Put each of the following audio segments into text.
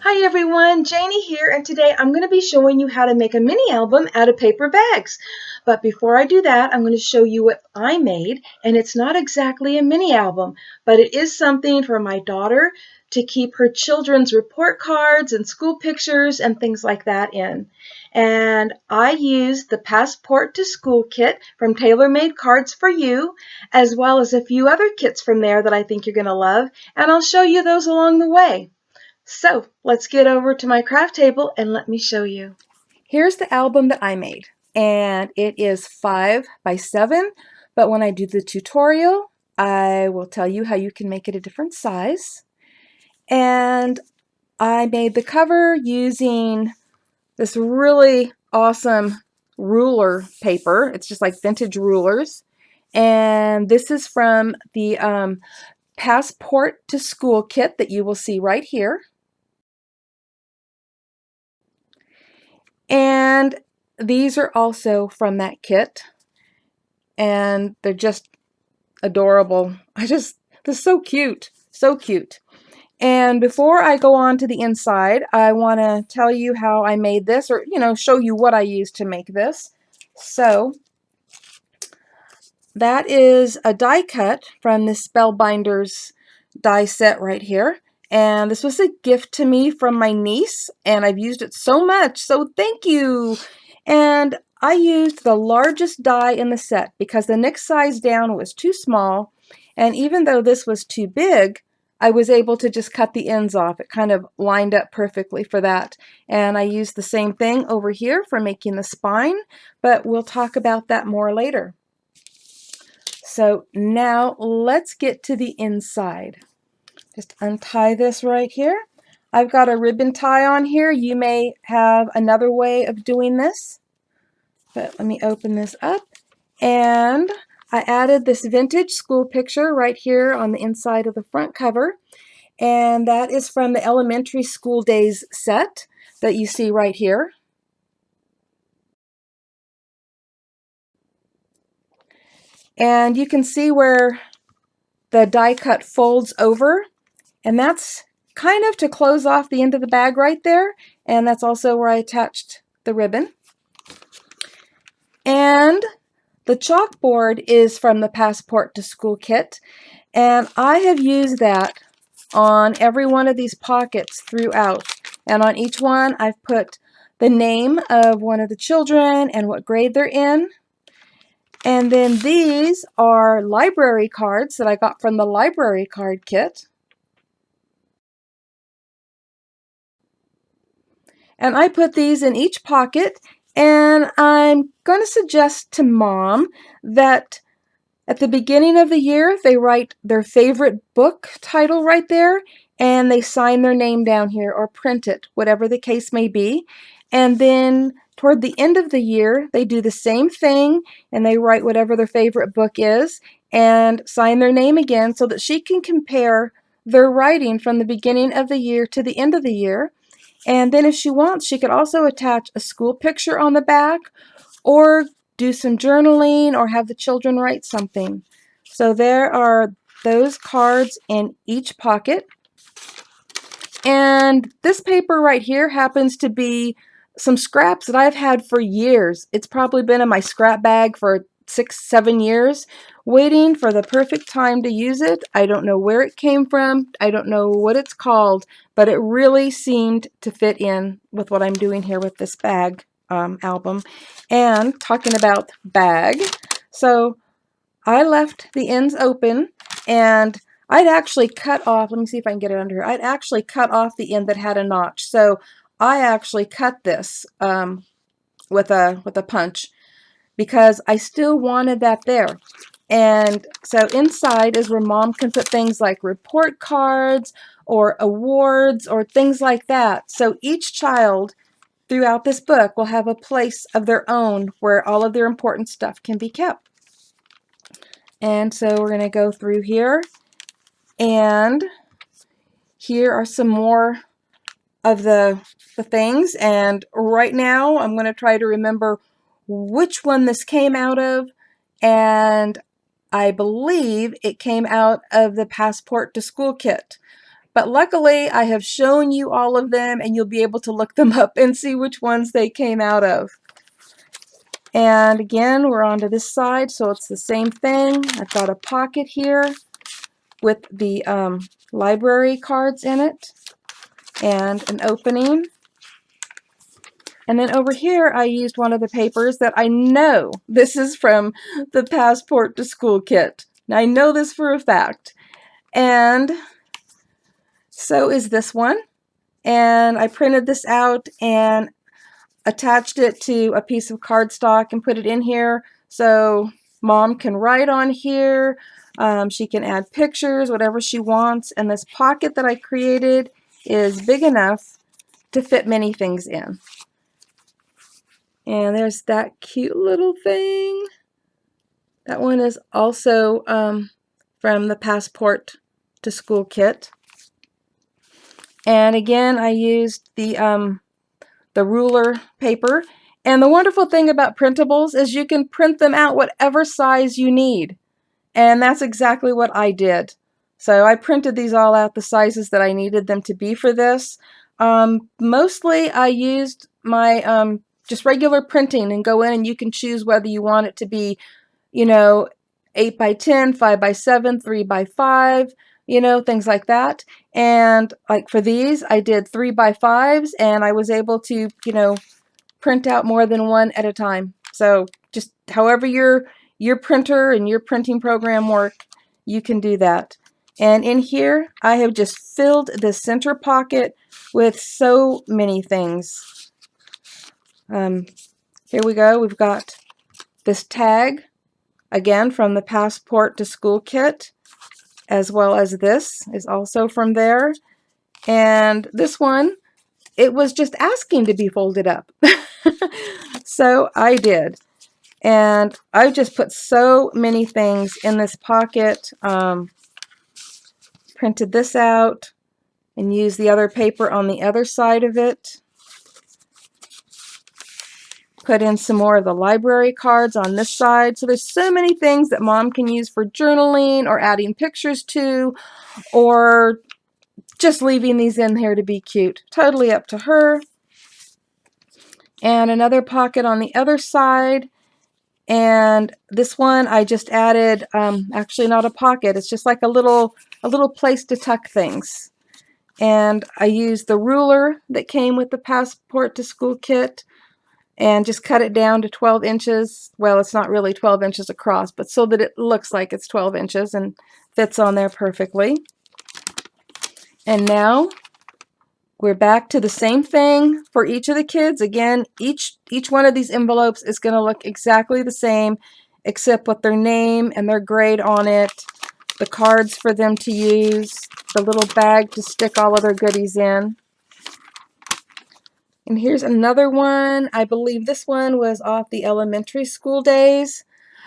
Hi everyone, Janie here, and today I'm going to be showing you how to make a mini album out of paper bags. But before I do that, I'm going to show you what I made, and it's not exactly a mini album, but it is something for my daughter to keep her children's report cards and school pictures and things like that in. And I used the Passport to School kit from Tailor Made Cards for You, as well as a few other kits from there that I think you're going to love, and I'll show you those along the way. So let's get over to my craft table and let me show you. Here's the album that I made, and it is 5 by 7, but when I do the tutorial, I will tell you how you can make it a different size. And I made the cover using this really awesome ruler paper. It's just like vintage rulers. And this is from the Passport to School kit that you will see right here. And these are also from that kit, and they're just adorable. They're so cute, so cute. And before I go on to the inside, I want to tell you how I made this, or show you what I used to make this. So that is a die cut from this Spellbinders die set right here. And this was a gift to me from my niece, and I've used it so much, so thank you. And I used the largest die in the set because the next size down was too small, and even though this was too big, I was able to just cut the ends off. It kind of lined up perfectly for that. And I used the same thing over here for making the spine, but we'll talk about that more later. So now let's get to the inside. Just untie this right here. I've got a ribbon tie on here. You may have another way of doing this, but let me open this up. And I added this vintage school picture right here on the inside of the front cover, and that is from the Elementary School Days set that you see right here. And you can see where the die cut folds over, and that's kind of to close off the end of the bag right there, and that's also where I attached the ribbon. And the chalkboard is from the Passport to School kit, and I have used that on every one of these pockets throughout, and on each one I've put the name of one of the children and what grade they're in. And then these are library cards that I got from the library card kit. And I put these in each pocket, and I'm going to suggest to Mom that at the beginning of the year they write their favorite book title right there, and they sign their name down here or print it, whatever the case may be. And then toward the end of the year they do the same thing, and they write whatever their favorite book is and sign their name again so that she can compare their writing from the beginning of the year to the end of the year. And then if she wants, she could also attach a school picture on the back, or do some journaling, or have the children write something. So there are those cards in each pocket. And this paper right here happens to be some scraps that I've had for years. It's probably been in my scrap bag for 6-7 years, waiting for the perfect time to use it. I don't know where it came from. I don't know what it's called, but it really seemed to fit in with what I'm doing here with this bag album. And talking about bag, so I left the ends open, and I'd actually cut off, let me see if I can get it under here, I'd actually cut off the end that had a notch. So I actually cut this with a punch because I still wanted that there. And so inside is where Mom can put things like report cards or awards or things like that. So each child throughout this book will have a place of their own where all of their important stuff can be kept. And so we're going to go through here, and here are some more of the things. And right now I'm going to try to remember which one this came out of, and I believe it came out of the Passport to School kit. But luckily, I have shown you all of them, and you'll be able to look them up and see which ones they came out of. And again, we're on to this side, so it's the same thing. I've got a pocket here with the library cards in it and an opening. And then over here, I used one of the papers that I know this is from the Passport to School kit. Now, I know this for a fact. And so is this one. And I printed this out and attached it to a piece of cardstock and put it in here so Mom can write on here. She can add pictures, whatever she wants. And this pocket that I created is big enough to fit many things in. And there's that cute little thing. That one is also from the Passport to School kit. And again, I used the ruler paper. And the wonderful thing about printables is you can print them out whatever size you need. And that's exactly what I did. So I printed these all out the sizes that I needed them to be for this. Mostly I used my just regular printing and go in and you can choose whether you want it to be, 8 by 10, 5 by 7, 3 by 5, things like that. And like for these, I did 3 by 5s and I was able to, print out more than one at a time. So just however your printer and your printing program work, you can do that. And in here, I have just filled this center pocket with so many things. Here we go. We've got this tag, again, from the Passport to School kit, as well as this is also from there. And this one, it was just asking to be folded up. So I did. And I just put so many things in this pocket. Printed this out and used the other paper on the other side of it. Put in some more of the library cards on this side. So there's so many things that Mom can use for journaling or adding pictures to, or just leaving these in here to be cute. Totally up to her. And another pocket on the other side. And this one I just added, actually not a pocket, it's just like a little place to tuck things. And I used the ruler that came with the Passport to School kit and just cut it down to 12 inches. Well, it's not really 12 inches across, but so that it looks like it's 12 inches and fits on there perfectly. And now we're back to the same thing for each of the kids. Again, each one of these envelopes is going to look exactly the same, except with their name and their grade on it, the cards for them to use, the little bag to stick all of their goodies in. And here's another one. I believe this one was off the elementary school days.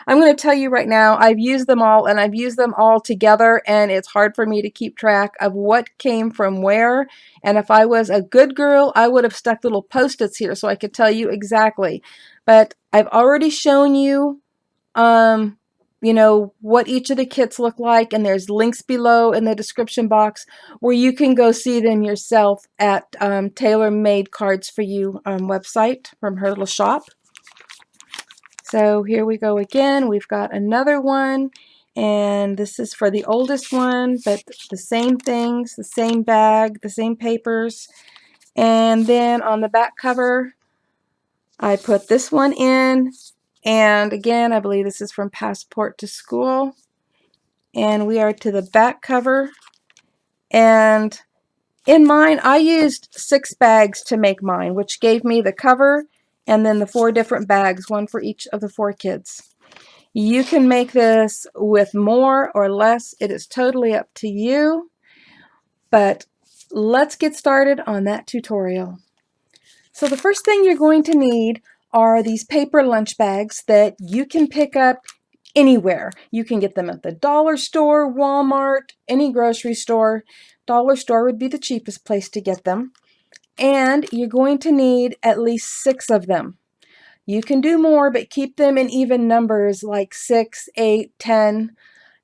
I'm going to tell you right now, I've used them all, and I've used them all together, and it's hard for me to keep track of what came from where. And if I was a good girl, I would have stuck little Post-its here so I could tell you exactly. But I've already shown you, what each of the kits look like, and there's links below in the description box where you can go see them yourself at Taylor Made Cards For You website from her little shop. So here we go again. We've got another one, and this is for the oldest one, but the same things, the same bag, the same papers. And then on the back cover, I put this one in, and again, I believe this is from Passport to School. And we are to the back cover. And in mine, I used 6 bags to make mine, which gave me the cover and then the 4 different bags, one for each of the 4 kids. You can make this with more or less. It is totally up to you. But let's get started on that tutorial. So the first thing you're going to need are these paper lunch bags that you can pick up anywhere. You can get them at the dollar store, Walmart, any grocery store. Dollar store would be the cheapest place to get them. And you're going to need at least 6 of them. You can do more, but keep them in even numbers like 6, 8, 10.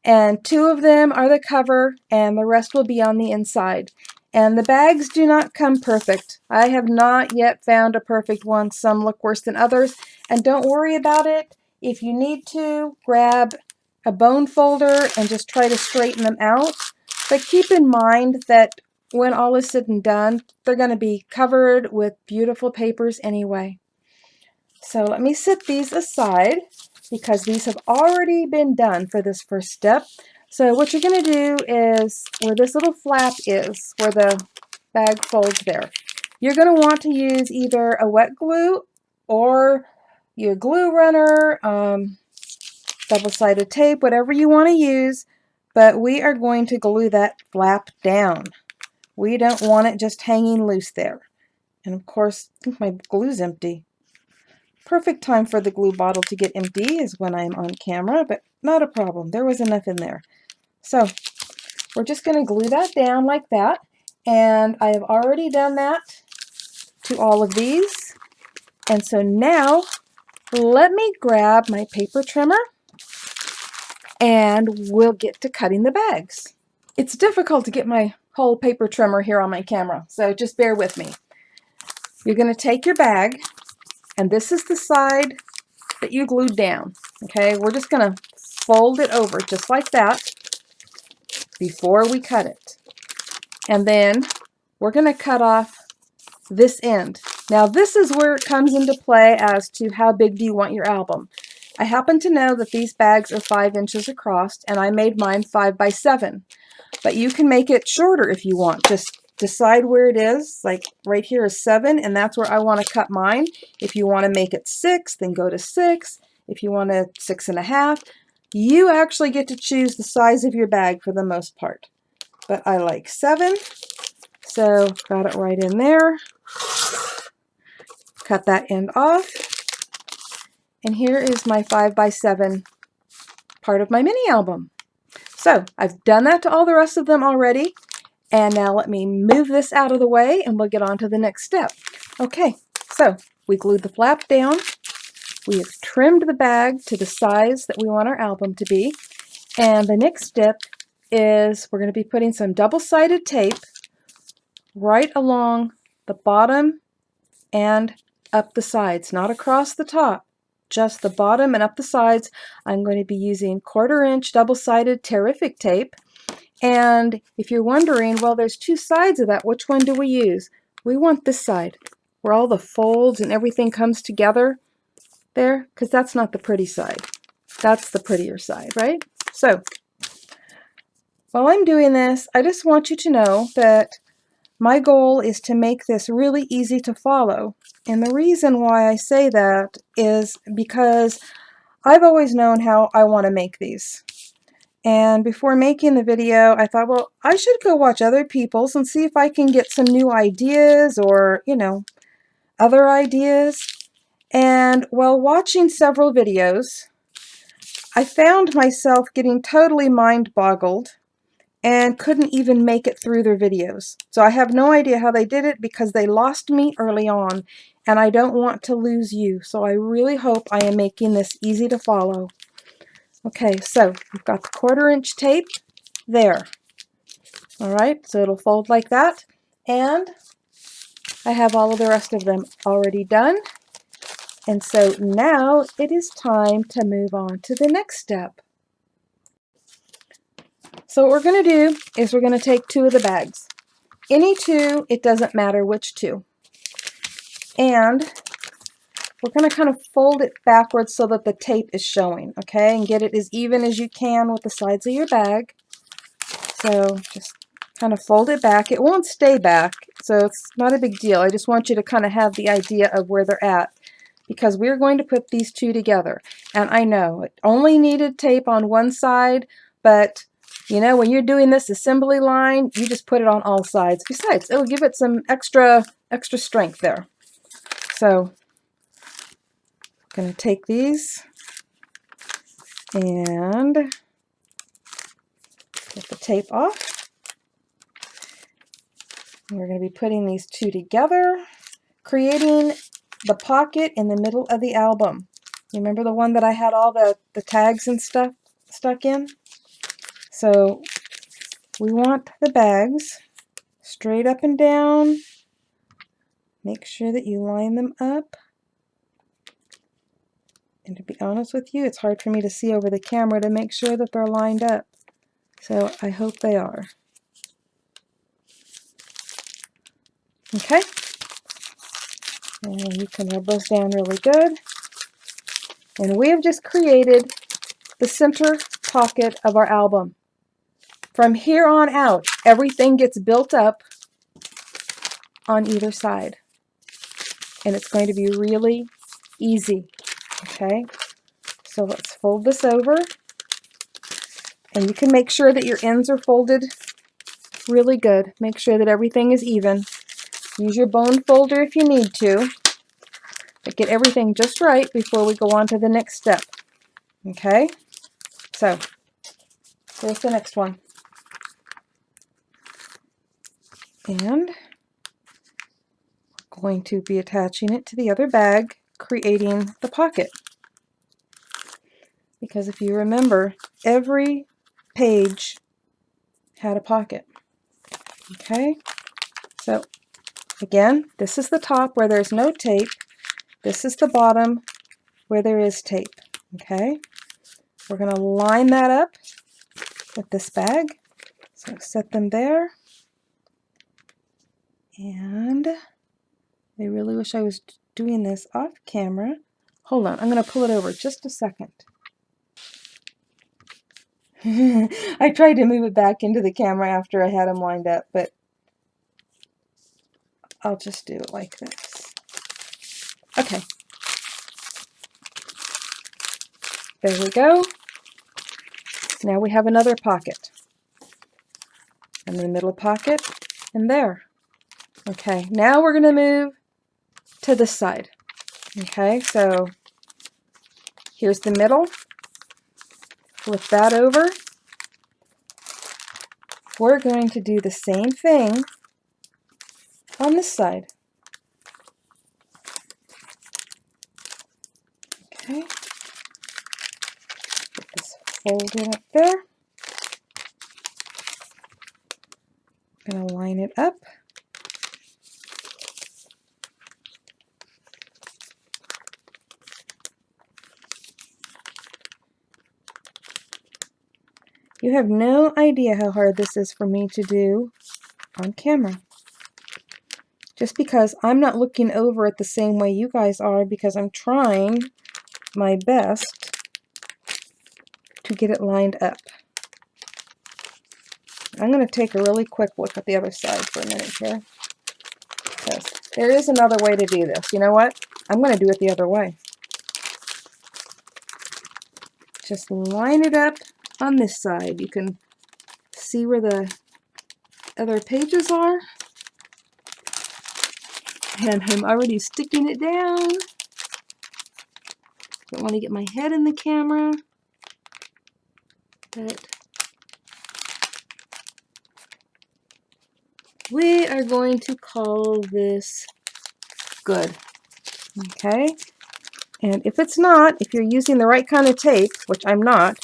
and 2 of them are the cover and the rest will be on the inside. And the bags do not come perfect. I have not yet found a perfect one. Some look worse than others, and don't worry about it. If you need to, grab a bone folder and just try to straighten them out. But keep in mind that when all is said and done, they're going to be covered with beautiful papers anyway. So let me set these aside because these have already been done for this first step. So what you're going to do is where this little flap is, where the bag folds there, you're going to want to use either a wet glue or your glue runner, double-sided tape, whatever you want to use, but we are going to glue that flap down. We don't want it just hanging loose there. And of course, I think my glue's empty. Perfect time for the glue bottle to get empty is when I'm on camera, but not a problem. There was enough in there. So we're just going to glue that down like that. And I have already done that to all of these. And so now let me grab my paper trimmer and we'll get to cutting the bags. It's difficult to get my whole paper trimmer here on my camera, so just bear with me. You're going to take your bag, and this is the side that you glued down. Okay, we're just going to fold it over just like that before we cut it. And then we're going to cut off this end. Now this is where it comes into play as to how big do you want your album. I happen to know that these bags are 5 inches across, and I made mine 5 by 7. But you can make it shorter if you want. Just decide where it is. Like right here is 7, and that's where I want to cut mine. If you want to make it 6, then go to 6. If you want a 6.5, you actually get to choose the size of your bag for the most part. But I like 7, so got it right in there. Cut that end off. And here is my 5 by 7 part of my mini album. So I've done that to all the rest of them already. And now let me move this out of the way and we'll get on to the next step. Okay, so we glued the flap down. We have trimmed the bag to the size that we want our album to be. And the next step is we're going to be putting some double-sided tape right along the bottom and up the sides, not across the top, just the bottom and up the sides. I'm going to be using 1/4 inch double-sided Terrific tape. And if you're wondering, well, there's 2 sides of that, which one do we use? We want this side, where all the folds and everything comes together there, because that's not the pretty side. That's the prettier side, right? So, while I'm doing this, I just want you to know that my goal is to make this really easy to follow. And the reason why I say that is because I've always known how I want to make these. And before making the video, I thought, well, I should go watch other people's and see if I can get some new ideas or, other ideas. And while watching several videos, I found myself getting totally mind-boggled and couldn't even make it through their videos. So I have no idea how they did it because they lost me early on, and I don't want to lose you. So I really hope I am making this easy to follow. Okay, so we've got the 1/4 inch tape there. All right, so it'll fold like that. And I have all of the rest of them already done. And so now it is time to move on to the next step. So what we're going to do is we're going to take 2 of the bags. Any 2, it doesn't matter which 2. And we're going to kind of fold it backwards so that the tape is showing, okay? And get it as even as you can with the sides of your bag. So just kind of fold it back. It won't stay back, so it's not a big deal. I just want you to kind of have the idea of where they're at, because we're going to put these 2 together. And I know it only needed tape on one side, but when you're doing this assembly line, you just put it on all sides. Besides, it'll give it some extra strength there. So I'm going to take these and get the tape off. And we're going to be putting these 2 together, creating the pocket in the middle of the album. You remember the one that I had all the tags and stuff stuck in? So we want the bags straight up and down. Make sure that you line them up. And to be honest with you, it's hard for me to see over the camera to make sure that they're lined up. So I hope they are. Okay. And you can rub those down really good. And we have just created the center pocket of our album. From here on out, everything gets built up on either side. And it's going to be really easy. Okay. So let's fold this over, and you can make sure that your ends are folded really good. Make sure that everything is even. Use your bone folder if you need to, but get everything just right before we go on to the next step. Okay, so here's the next one. And we're going to be attaching it to the other bag, creating the pocket. Because if you remember, every page had a pocket. Okay, so again, this is the top where there's no tape. This is the bottom where there is tape. Okay, we're going to line that up with this bag. So set them there. And I really wish I was doing this off camera. Hold on, I'm going to pull it over just a second. I tried to move it back into the camera after I had them lined up, but I'll just do it like this. Okay. There we go. Now we have another pocket. And the middle pocket, and there. Okay, now we're going to move to this side. Okay, so here's the middle. Flip that over. We're going to do the same thing on this side. Okay, get this folded up there. I'm going to line it up. You have no idea how hard this is for me to do on camera. Just because I'm not looking over it the same way you guys are, because I'm trying my best to get it lined up. I'm going to take a really quick look at the other side for a minute here. Because there is another way to do this. You know what? I'm going to do it the other way. Just line it up on this side. You can see where the other pages are. And I'm already sticking it down. Don't want to get my head in the camera. But we are going to call this good. Okay? And if it's not, if you're using the right kind of tape, which I'm not,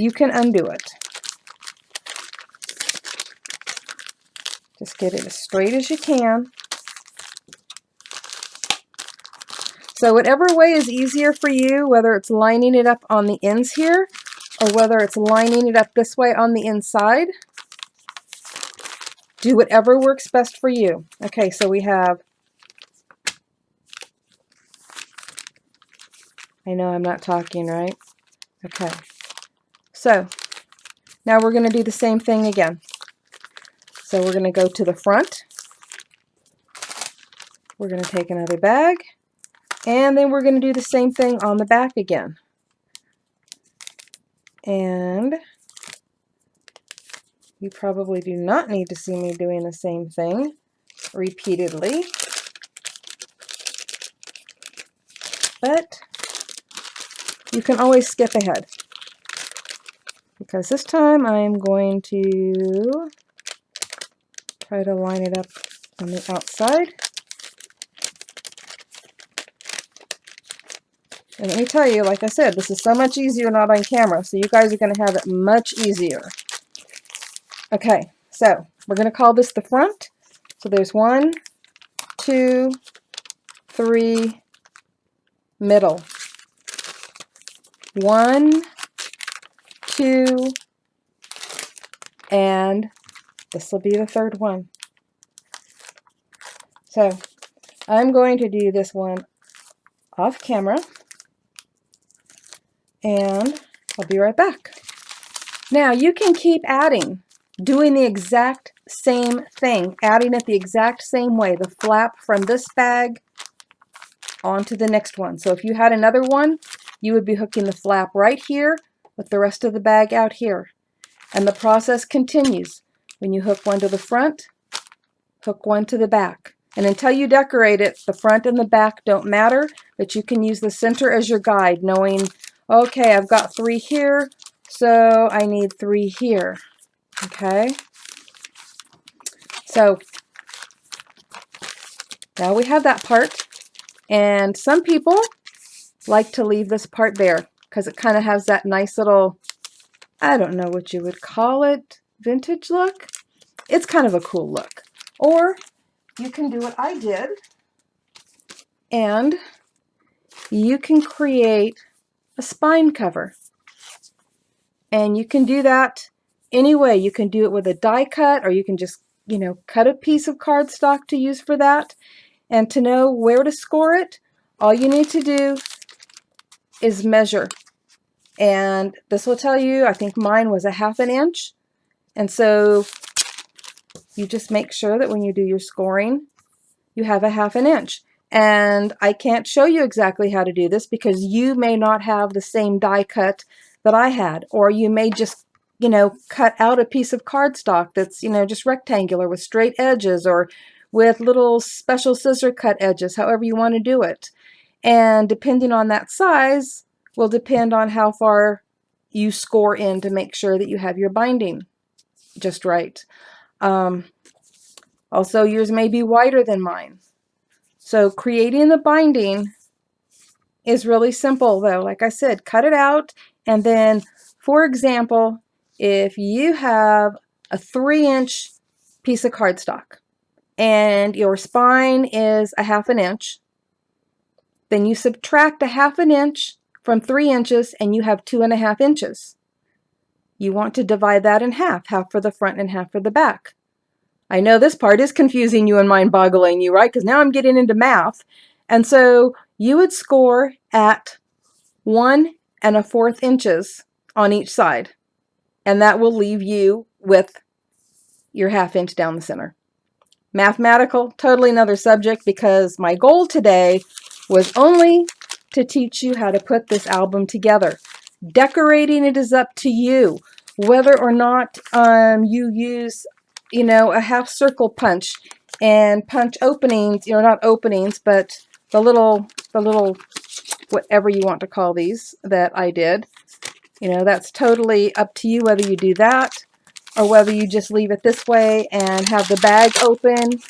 you can undo it. Just get it as straight as you can. So whatever way is easier for you, whether it's lining it up on the ends here, or whether it's lining it up this way on the inside, do whatever works best for you. Okay, so we have, I know I'm not talking, right? Okay, so now we're going to do the same thing again. So we're going to go to the front. We're going to take another bag, and then we're going to do the same thing on the back again. And you probably do not need to see me doing the same thing repeatedly, but you can always skip ahead, because this time I'm going to try to line it up on the outside. And let me tell you, like I said, this is so much easier not on camera, so you guys are going to have it much easier. Okay, so we're going to call this the front. So there's 1, 2, 3, middle. 1, 2, and this will be the third one. So I'm going to do this one off camera, and I'll be right back. Now you can keep adding, doing the exact same thing, adding it the exact same way, the flap from this bag onto the next one. So if you had another one, you would be hooking the flap right here with the rest of the bag out here. And the process continues. When you hook one to the front, hook one to the back. And until you decorate it, the front and the back don't matter, but you can use the center as your guide, knowing, okay, I've got 3 here, so I need 3 here. Okay? So now we have that part. And some people like to leave this part bare because it kind of has that nice little, I don't know what you would call it, vintage look. It's kind of a cool look. Or you can do what I did, and you can create a spine cover. And you can do that any way. You can do it with a die cut, or you can just, cut a piece of cardstock to use for that. And to know where to score it, all you need to do is measure. And this will tell you, I think mine was a 1/2 inch. And so you just make sure that when you do your scoring, you have a 1/2 inch. And I can't show you exactly how to do this because you may not have the same die cut that I had, or you may just, cut out a piece of cardstock that's, just rectangular with straight edges, or with little special scissor cut edges, however you want to do it. And depending on that size will depend on how far you score in to make sure that you have your binding just right. Also, yours may be wider than mine. So creating the binding is really simple though. Like I said, cut it out, and then, for example, if you have a 3-inch piece of cardstock and your spine is a 1/2 inch, then you subtract a 1/2 inch from 3 inches and you have 2.5 inches. You want to divide that in half for the front and half for the back. I know this part is confusing you and mind-boggling you, right? Because now I'm getting into math. And so you would score at 1 1/4 inches on each side. And that will leave you with your 1/2 inch down the center. Mathematical, totally another subject, because my goal today was only to teach you how to put this album together. Decorating it is up to you. Whether or not you use, a 1/2 circle punch and punch openings, not openings, but the little whatever you want to call these that I did. That's totally up to you whether you do that or whether you just leave it this way and have the bag open.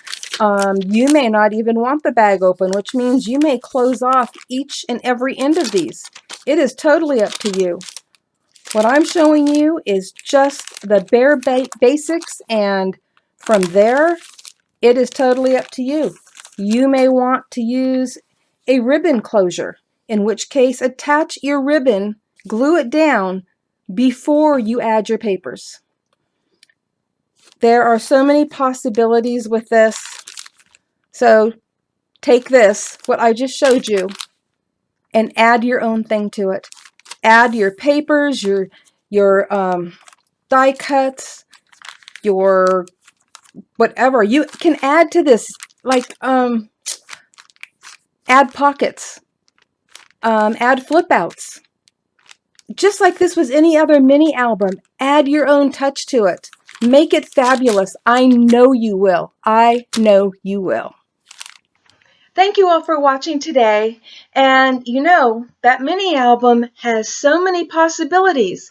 You may not even want the bag open, which means you may close off each and every end of these. It is totally up to you. What I'm showing you is just the bare basics, and from there, it is totally up to you. You may want to use a ribbon closure, in which case attach your ribbon, glue it down before you add your papers. There are so many possibilities with this. So take this, what I just showed you, and add your own thing to it. Add your papers, your die cuts, your whatever. You can add to this, like add pockets, add flip outs. Just like this was any other mini album, add your own touch to it. Make it fabulous. I know you will. I know you will. Thank you all for watching today. And that mini album has so many possibilities.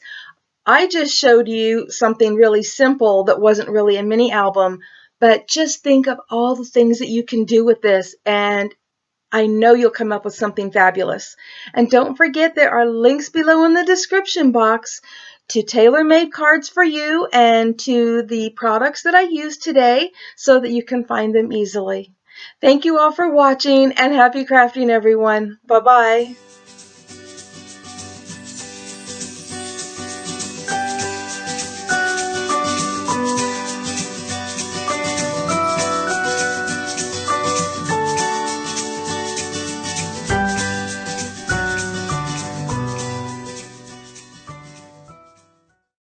I just showed you something really simple that wasn't really a mini album, but just think of all the things that you can do with this. And I know you'll come up with something fabulous. And don't forget there are links below in the description box to tailor-made cards for you and to the products that I used today so that you can find them easily. Thank you all for watching and happy crafting, everyone. Bye-bye.